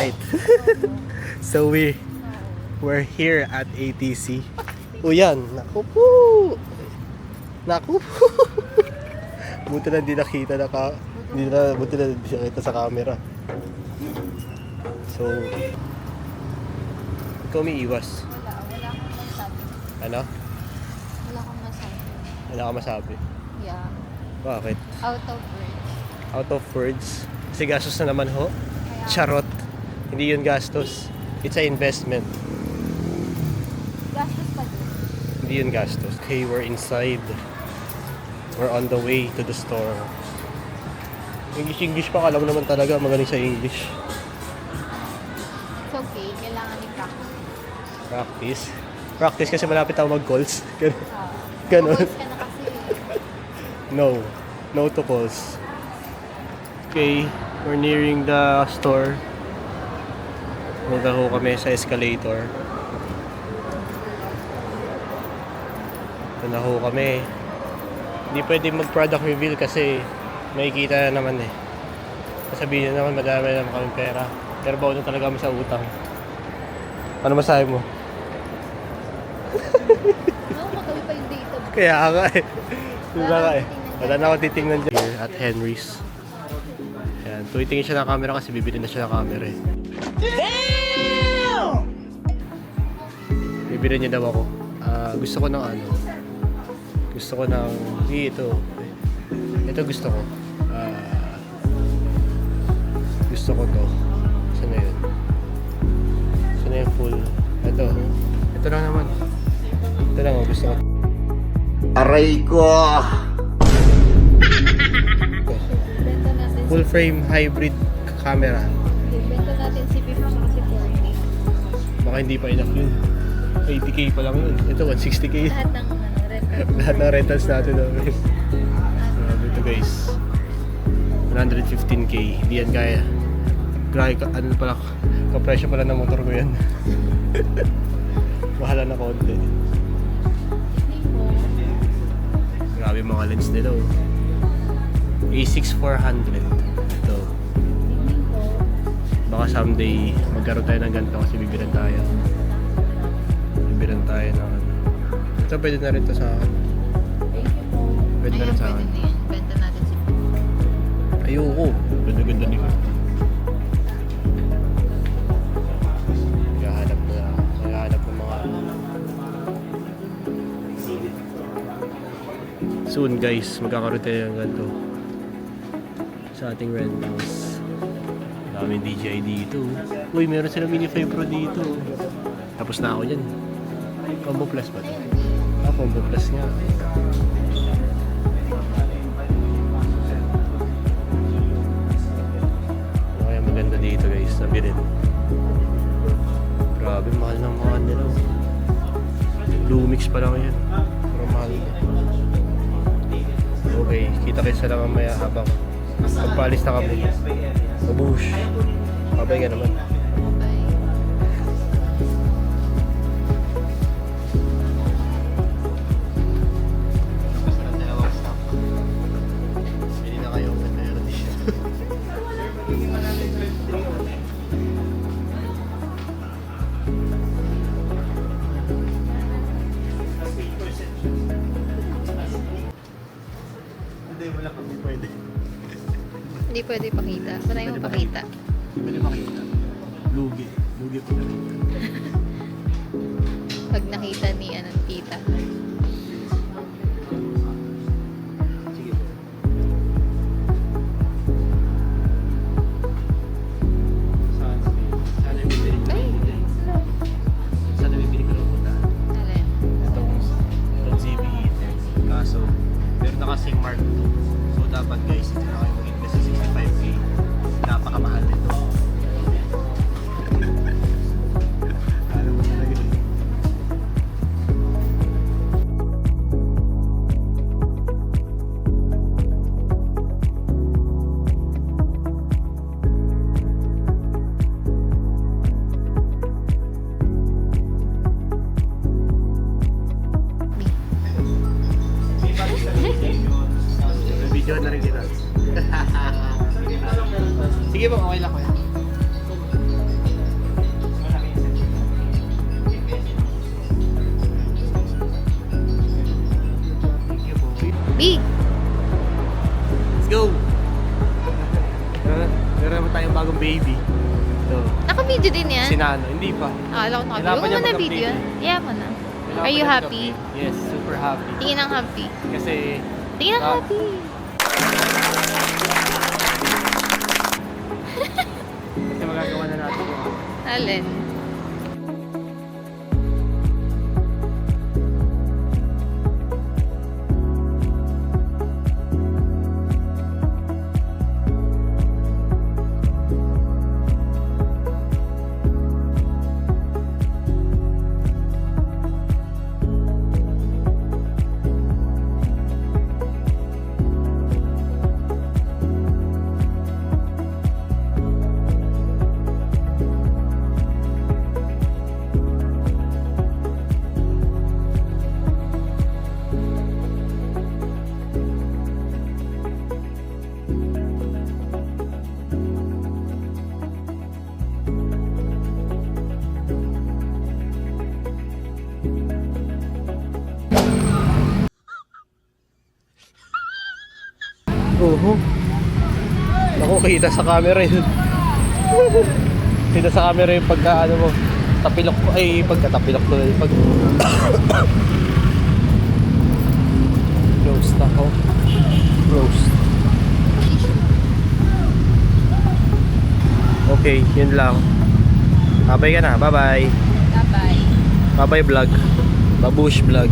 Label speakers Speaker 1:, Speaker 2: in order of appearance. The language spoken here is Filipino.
Speaker 1: Alright. So we're here at ATC. O yan, naku po. Naku po. Buti na hindi nakita buti na hindi nakita sa camera. So, ikaw may iwas.
Speaker 2: Wala akong masabi.
Speaker 1: Ano?
Speaker 2: Wala akong masabi.
Speaker 1: Wala ka masabi.
Speaker 2: Yeah.
Speaker 1: Bakit?
Speaker 2: Out of words.
Speaker 1: Out of words? Kasi gastos na naman ho.
Speaker 2: Kaya,
Speaker 1: Charot. Hindi yun gastos. It's an investment.
Speaker 2: gastos pa din.
Speaker 1: Hindi yun gastos. Okay, we're inside. We're on the way to the store. English pa, alam naman talaga magaling sa English.
Speaker 2: It's okay. Kailangan i-practice.
Speaker 1: Practice. Practice kasi malapit ako mag-calls.
Speaker 2: Uh,
Speaker 1: Ganon.
Speaker 2: focus ka na kasi.
Speaker 1: No. No to calls. Okay, we're nearing the store. Punta ho kami sa escalator. Ito na ho kami. Hindi pwede mag-product reveal kasi makikita na naman eh. Sasabihin na naman madami naman kami pera. Pero baon na talaga kami sa utang. Ano masabi mo?
Speaker 2: No, magawi pa yung data.
Speaker 1: Kaya nga eh. Yun na nga eh. Wala
Speaker 2: Wala
Speaker 1: na ako titingnan dyan. Here at Henry's. Ayan, tumitingin siya ng camera kasi bibili na siya ng camera eh. Damn! Bibili niya daw ako. Gusto ko ng ano. Gusto ko ng... Ito. Ito gusto ko. Gusto ko to. Saan na yun? Saan na yung full? Ito. Ito lang naman. Ito lang oh, gusto ko.
Speaker 3: Aray ko!
Speaker 2: Benta natin
Speaker 1: Full frame hybrid camera.
Speaker 2: Benta natin si 50 kasi 40.
Speaker 1: Baka hindi pa enough yun. 80k pa lang yun. Ito 160k.
Speaker 2: Lahat ng rental.
Speaker 1: Lahat ng rentals natin. Grabe ito guys. 115k. Hindi yan kaya. Grabe ka, ano pala. Kapresyo pala ng motor ko yan. Mahala na konti. Grabe mga lens nila oh. A6400. Ito. Baka someday magkaroon tayo ng ganito kasi bibilan tayo. Bibilan tayo ng ano. Ito pwede na rin to sa akin. Pwede na rin sa akin.
Speaker 2: Pwede na yan. Benta natin si
Speaker 1: Ayoko. Ganda-ganda ni ko. Naghahanap ng mga soon guys, magkakaroon tayo ng ganito sa ating rentals. Daming DJI dito. Uy, meron silang Mini 5 Pro dito. Tapos na ako dyan. Combo Plus ba ito? Combo Plus nga. Kaya maganda dito guys, sabi rin. Grabe, mahal ng mga nila. Lumix pa lang yan. Pero mahal. Okay, kita kayo sa lang mamaya habang magpalis na kami. Mabush. Babay ka naman. Bili na kayo. Meron din siya. Hindi, wala kami pwede.
Speaker 2: Hindi pwede pakita. Saan tayo mapakita?
Speaker 1: Pwede makita. Lugi. Lugi po na rin.
Speaker 2: Pag nakita ni tita.
Speaker 1: Sige po. Sana bibili ko.
Speaker 2: Ay!
Speaker 1: Sana bibili ko lang punta.
Speaker 2: Alin?
Speaker 1: Itong ZBE. Kaso, meron na kasing Mark 2. So dapat guys, ito na kayo mag-invest sa 65k. Napakamahal nito. Alam mo talaga yun. Video na rin kita. Sige po, okay lang ko yan.
Speaker 2: B.
Speaker 1: Let's go! Meron naman tayong bagong baby. Ito.
Speaker 2: Naka-video din yan?
Speaker 1: Si Nano. Hindi pa.
Speaker 2: Alam ko
Speaker 1: Kailangan
Speaker 2: naka-video.
Speaker 1: pa niya
Speaker 2: Huwag mo na
Speaker 1: mag-update
Speaker 2: video.
Speaker 1: eh.
Speaker 2: Yeah mo na.
Speaker 1: Kailangan
Speaker 2: Are you
Speaker 1: pa niya
Speaker 2: happy?
Speaker 1: mag-update. Yes, super happy.
Speaker 2: Tingin ang happy.
Speaker 1: Kasi,
Speaker 2: Tingin ang
Speaker 1: Ah.
Speaker 2: happy.
Speaker 1: kasi magagawa na natin yung
Speaker 2: Alin?
Speaker 1: Oo. Ako, kita sa camera yun. Kita sa camera yung pagka ano mo, tapilok ko, ay pagkatapilok ko, pag closed ako. Closed. Okay, yun lang. Babay ka na, bye bye.
Speaker 2: Bye-bye.
Speaker 1: Bye bye vlog. Babush vlog.